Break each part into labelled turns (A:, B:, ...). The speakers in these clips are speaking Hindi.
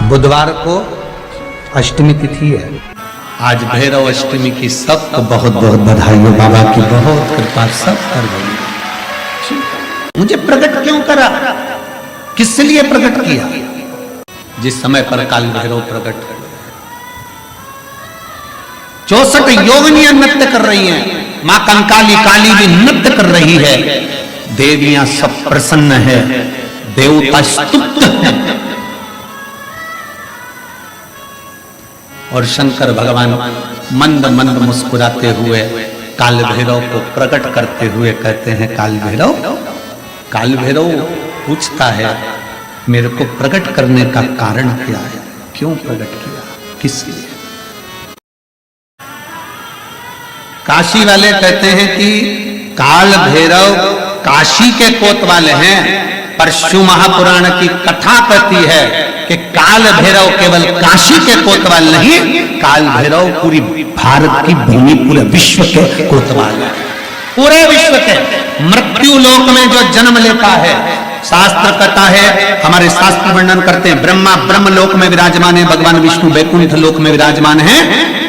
A: बुधवार को अष्टमी तिथि है। आज भैरव अष्टमी की सबको बहुत बहुत बधाई हो। बाबा की बहुत कृपा सब कर गई। मुझे प्रकट क्यों करा, किस लिए प्रकट किया? जिस समय पर काल भैरव प्रकट कर 64 योगिनियां नृत्य कर रही हैं, मां कंकाली काली भी नृत्य कर रही है, देवियां सब प्रसन्न है, देवता स्तुत है और शंकर भगवान मंद मंद मुस्कुराते हुए काल भैरव को प्रकट करते हुए कहते हैं, काल भैरव पूछता है मेरे को प्रकट करने का कारण क्या है, क्यों प्रकट किया, किस लिए? काशी वाले कहते हैं कि काल भैरव काशी के कोतवाल हैं, पर शिव महापुराण की कथा कहती है कि काल भैरव केवल काशी के कोतवाल नहीं, काल भैरव पूरी भारत की भूमि, पूरे विश्व के कोतवाल है। पूरे विश्व के मृत्यु लोक में जो जन्म लेता है, शास्त्र कहता है, हमारे शास्त्र वर्णन करते हैं, ब्रह्मा ब्रह्मलोक में विराजमान है, भगवान विष्णु वैकुंठ लोक में विराजमान है,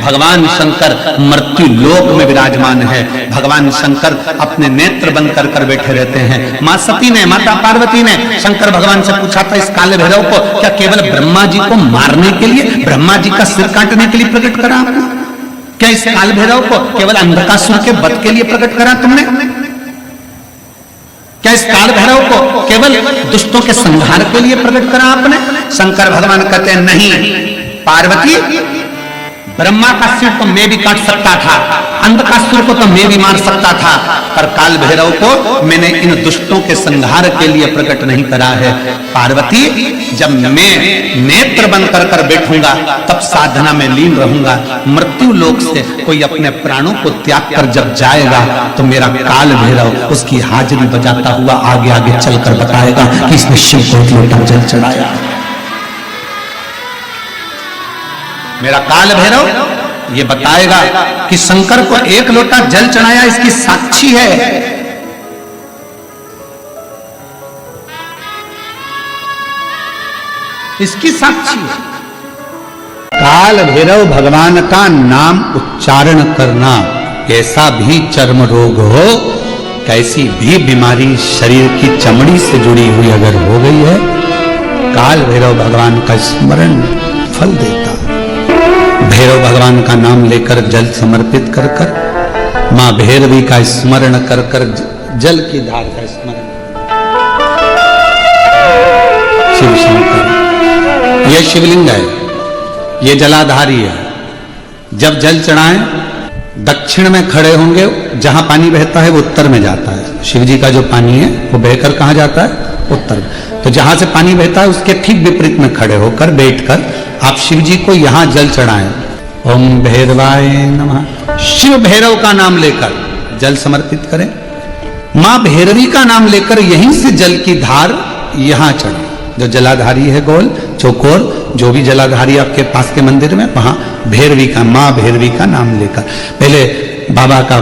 A: भगवान शंकर मृत्यु लोक में विराजमान है। भगवान शंकर अपने नेत्र बंद कर कर बैठे रहते हैं। मां सती ने, माता पार्वती ने शंकर भगवान से पूछा था, इस काल भैरव को क्या केवल ब्रह्मा जी को मारने के लिए, ब्रह्मा जी का सिर काटने के लिए प्रकट करा आपने? क्या इस काल भैरव को केवल अंधकासुर के वध के लिए प्रकट करा तुमने? क्या इस काल भैरव को केवल दुष्टों के संहार के लिए प्रकट करा आपने? शंकर भगवान कहते हैं, नहीं पार्वती, ब्रह्मा का सिर तो मैं भी काट सकता था, अंधकासुर को तो मैं भी मार सकता था, पर काल भैरव को मैंने इन दुष्टों के संहार के लिए प्रकट नहीं करा है। पार्वती, जब मैं नेत्र बंद कर कर बैठूंगा तब साधना में लीन रहूंगा, मृत्यु लोक से कोई अपने प्राणों को त्याग कर जब जाएगा तो मेरा काल भैरव उसकी हाजिरी बजाता हुआ आगे आगे चलकर बताएगा कि इसने शिव को एक लोटा जल चढ़ाया। मेरा काल भैरव ये बताएगा कि शंकर को एक लोटा जल चढ़ाया, इसकी साक्षी है। इसकी साक्षी है। काल भैरव भगवान का नाम उच्चारण करना, कैसा भी चर्म रोग हो, कैसी भी बीमारी शरीर की चमड़ी से जुड़ी हुई अगर हो गई है, काल भैरव भगवान का स्मरण फल देता। भैरव भगवान का नाम लेकर जल समर्पित कर कर, मां भैरवी का स्मरण कर कर, जल की धार का स्मरण, शिव शंकर, यह शिवलिंग है, यह जलाधारी है। जब जल चढ़ाएं, दक्षिण में खड़े होंगे, जहां पानी बहता है वो उत्तर में जाता है। शिव जी का जो पानी है वो बहकर कहां जाता है? उत्तर में। तो जहां से पानी बहता है उसके ठीक विपरीत में खड़े होकर, बैठकर आप शिव जी को यहां जल चढ़ाएं। ओम भैरवाय नमः, शिव भैरव का नाम लेकर जल समर्पित करें। मां भैरवी का नाम लेकर यहीं से जल की धार यहां चढ़े। जो जलाधारी है गोल चौकोर, जो भी जलाधारी आपके पास के मंदिर में, वहां भैरवी का, मां भैरवी का नाम लेकर, पहले बाबा का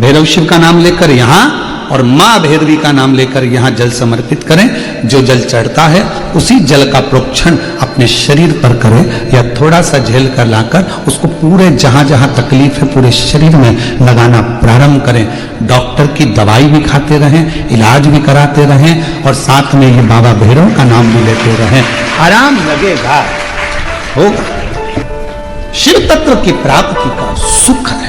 A: भैरव शिव का नाम लेकर यहां, और मां भैरवी का नाम लेकर यहां जल समर्पित करें। जो जल चढ़ता है उसी जल का प्रोक्षण अपने शरीर पर करें, या थोड़ा सा झेल कर लाकर उसको पूरे जहां जहां तकलीफ है पूरे शरीर में लगाना प्रारंभ करें। डॉक्टर की दवाई भी खाते रहें, इलाज भी कराते रहें, और साथ में ये बाबा भैरव का नाम भी लेते रहें, आराम लगेगा, होगा। शिव तत्व की प्राप्ति का सुख है।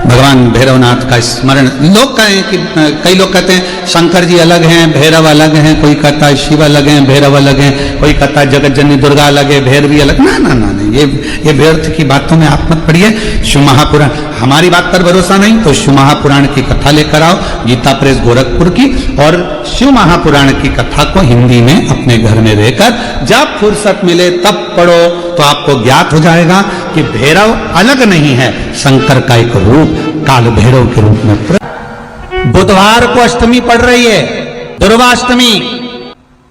A: भगवान भैरवनाथ का स्मरण, लोग कहें कि कई लोग कहते हैं शंकर जी अलग हैं, भैरव अलग हैं, कोई कहता है शिव अलग हैं, भैरव अलग हैं, कोई कहता है जगत जननी दुर्गा अलग है, भैरवी अलग। ना ना ना, ये व्यर्थ की बातों में आप मत पड़िए। शिव महापुराण, हमारी बात पर भरोसा नहीं तो शिव महापुराण की कथा लेकर आओ, गीता प्रेस गोरखपुर की, और शिव महापुराण की कथा को हिंदी में अपने घर में रहकर जब फुर्सत मिले तब पढ़ो, तो आपको ज्ञात हो जाएगा कि भैरव अलग नहीं है, शंकर का एक रूप काल भैरव के रूप में। बुधवार को अष्टमी पड़ रही है, दुर्वाष्टमी,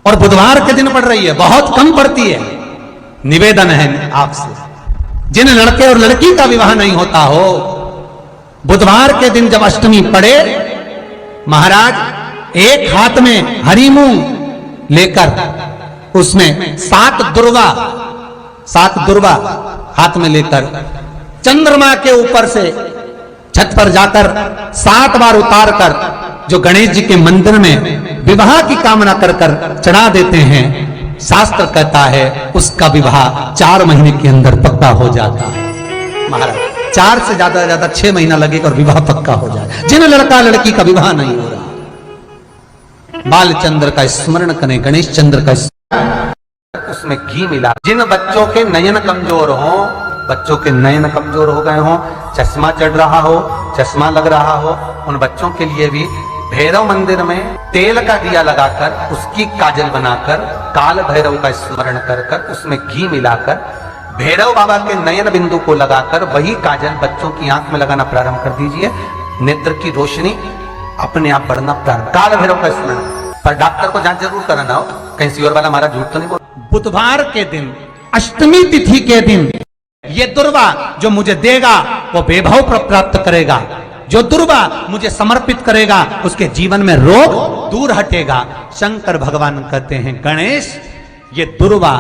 A: और बुधवार के दिन पड़ रही है, बहुत कम पड़ती है। निवेदन है आपसे, जिन लड़के और लड़की का विवाह नहीं होता हो, बुधवार के दिन जब अष्टमी पड़े, महाराज एक हाथ में हरी मूंग लेकर उसमें 7 दुर्वा हाथ में लेकर चंद्रमा के ऊपर से छत पर जाकर 7 बार उतार कर जो गणेश जी के मंदिर में विवाह की कामना कर चढ़ा देते हैं, शास्त्र कहता है उसका विवाह 4 महीने के अंदर पक्का हो जाता है। महाराज 4 से ज्यादा 6 महीना लगेगा और विवाह पक्का हो जाए। जिन लड़का लड़की का विवाह नहीं हो रहा, बालचंद्र का स्मरण करें, गणेश चंद्र का उसमें घी मिला। जिन बच्चों के नयन कमजोर हो, बच्चों के नयन कमजोर हो गए हो, चश्मा चढ़ रहा हो, चश्मा लग रहा हो, उन बच्चों के लिए भी भैरव मंदिर में तेल का दिया लगाकर उसकी काजल बनाकर काल भैरव का स्मरण कर उसमें घी मिलाकर भैरव बाबा के नयन बिंदु को लगाकर वही काजल बच्चों की आंख में लगाना प्रारंभ कर दीजिए। नेत्र की रोशनी अपने आप बढ़ना प्रारंभ। काल भैरव का स्मरण, पर डॉक्टर को जांच जरूर कराना हो, कहीं सियोर वाला हमारा झूठ तो नहीं बोल। बुधवार के दिन, अष्टमी तिथि के दिन ये दुर्वा जो मुझे देगा वो वैभव प्राप्त करेगा, जो दुर्वा मुझे समर्पित करेगा उसके जीवन में रोग दूर हटेगा। शंकर भगवान कहते हैं गणेश ये दुर्वा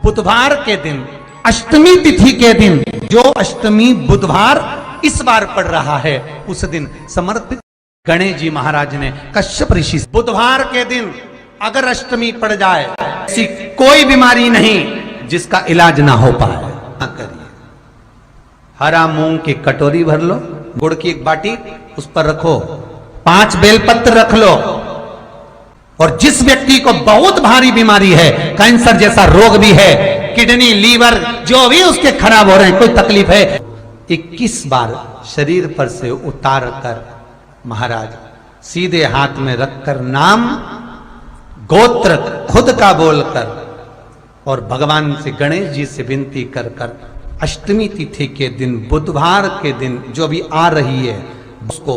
A: बुधवार के दिन, अष्टमी तिथि के दिन, जो अष्टमी बुधवार इस बार पड़ रहा है उस दिन समर्पित गणेश जी महाराज ने कश्यप ऋषि। बुधवार के दिन अगर अष्टमी पड़ जाए, ऐसी कोई बीमारी नहीं जिसका इलाज ना हो पाए, करिए। हरा मूंग की कटोरी भर लो, गुड़ की एक बाटी उस पर रखो, 5 बेलपत्र रख लो, और जिस व्यक्ति को बहुत भारी बीमारी है, कैंसर जैसा रोग भी है, किडनी लीवर जो भी उसके खराब हो रहे हैं, कोई तकलीफ है, 21 बार शरीर पर से उतार कर महाराज सीधे हाथ में रखकर नाम गोत्र खुद का बोलकर और भगवान से गणेश जी से विनती कर अष्टमी तिथि के दिन, बुधवार के दिन जो भी आ रही है उसको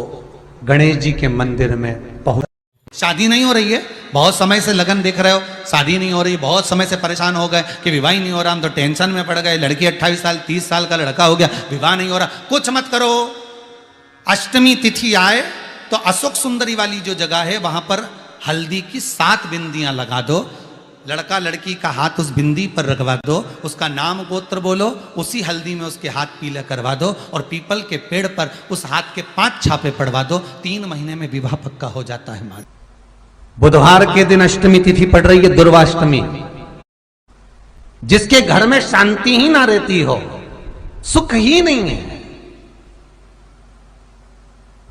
A: गणेश जी के मंदिर में पहुंच। शादी नहीं हो रही है, बहुत समय से लगन देख रहे हो, शादी नहीं हो रही, बहुत समय से परेशान हो गए कि विवाह नहीं हो रहा, हम तो टेंशन में पड़ गए, लड़की 28 साल 30 साल का लड़का हो गया, विवाह नहीं हो रहा, कुछ मत करो। अष्टमी तिथि आए तो अशोक सुंदरी वाली जो जगह है वहां पर हल्दी की 7 बिंदियां लगा दो, लड़का लड़की का हाथ उस बिंदी पर रखवा दो, उसका नाम गोत्र बोलो, उसी हल्दी में उसके हाथ पीला करवा दो और पीपल के पेड़ पर उस हाथ के 5 छापे पड़वा दो, 3 महीने में विवाह पक्का हो जाता है। माँ बुधवार के दिन अष्टमी तिथि पड़ रही है, दुर्वाष्टमी। जिसके घर में शांति ही ना रहती हो, सुख ही नहीं है,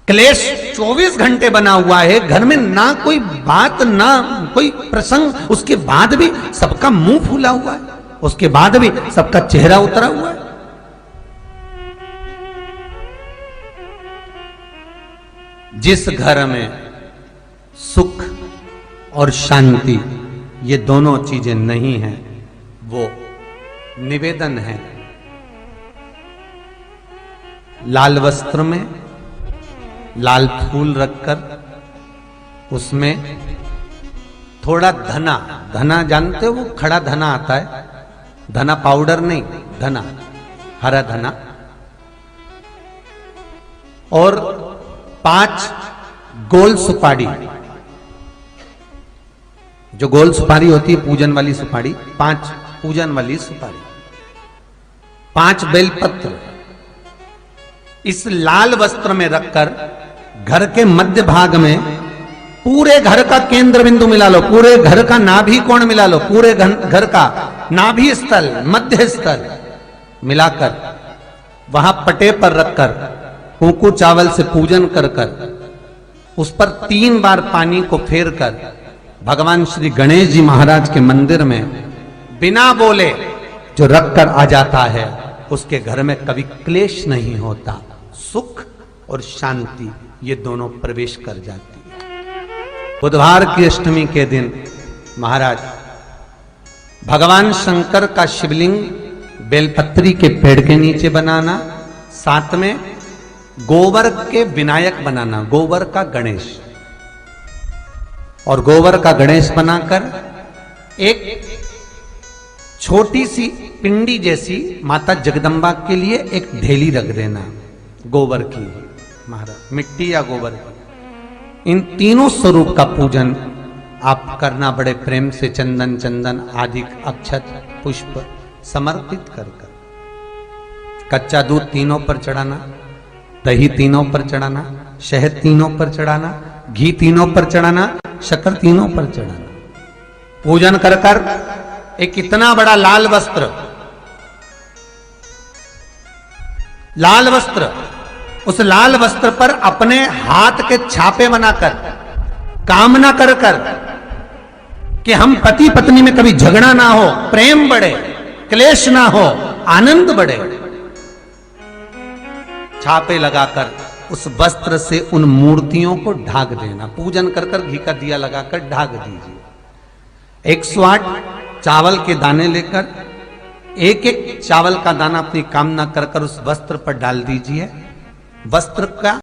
A: क्लेश 24 घंटे बना हुआ है, घर में ना कोई बात ना कोई प्रसंग, उसके बाद भी सबका मुंह फूला हुआ है, उसके बाद भी सबका चेहरा उतरा हुआ है। जिस घर में सुख और शांति ये दोनों चीजें नहीं हैं, वो निवेदन है लाल वस्त्र में लाल फूल रखकर उसमें थोड़ा धना, धना जानते हो, वो खड़ा धना आता है, धना पाउडर नहीं, धना हरा धना, और 5 गोल सुपारी, जो गोल सुपारी होती है पूजन वाली सुपारी, 5 पूजन वाली सुपारी, 5 बेलपत्र इस लाल वस्त्र में रखकर घर के मध्य भाग में पूरे घर का केंद्र बिंदु मिला लो, पूरे घर का नाभि कोण मिला लो, पूरे घर का नाभि स्थल मध्य स्थल मिलाकर वहां पटे पर रखकर कुंकू चावल से पूजन कर उस पर 3 बार पानी को फेर कर भगवान श्री गणेश जी महाराज के मंदिर में बिना बोले जो रखकर आ जाता है, उसके घर में कभी क्लेश नहीं होता, सुख और शांति ये दोनों प्रवेश कर जाती है। बुधवार की अष्टमी के दिन महाराज भगवान शंकर का शिवलिंग बेलपत्री के पेड़ के नीचे बनाना, साथ में गोबर के विनायक बनाना, गोबर का गणेश, और गोबर का गणेश बनाकर एक छोटी सी पिंडी जैसी माता जगदम्बा के लिए एक ढेली रख देना गोबर की, महाराज मिट्टी या गोबर की। इन तीनों स्वरूप का पूजन आप करना बड़े प्रेम से चंदन चंदन आदि अक्षत पुष्प समर्पित कर कर, कच्चा दूध तीनों पर चढ़ाना, दही तीनों पर चढ़ाना, शहद तीनों पर चढ़ाना, घी तीनों पर चढ़ाना, शक्कर तीनों पर चढ़ाना। पूजन कर कर एक इतना बड़ा लाल वस्त्र, लाल वस्त्र, उस लाल वस्त्र पर अपने हाथ के छापे बनाकर कामना कर कर कि हम पति पत्नी में कभी झगड़ा ना हो, प्रेम बढ़े, क्लेश ना हो, आनंद बढ़े, छापे लगाकर उस वस्त्र से उन मूर्तियों को ढाक देना। पूजन कर कर घी का दिया लगाकर ढाक दीजिए। 108 चावल के दाने लेकर एक एक चावल का दाना अपनी कामना कर कर उस वस्त्र पर डाल दीजिए। वस्त्र का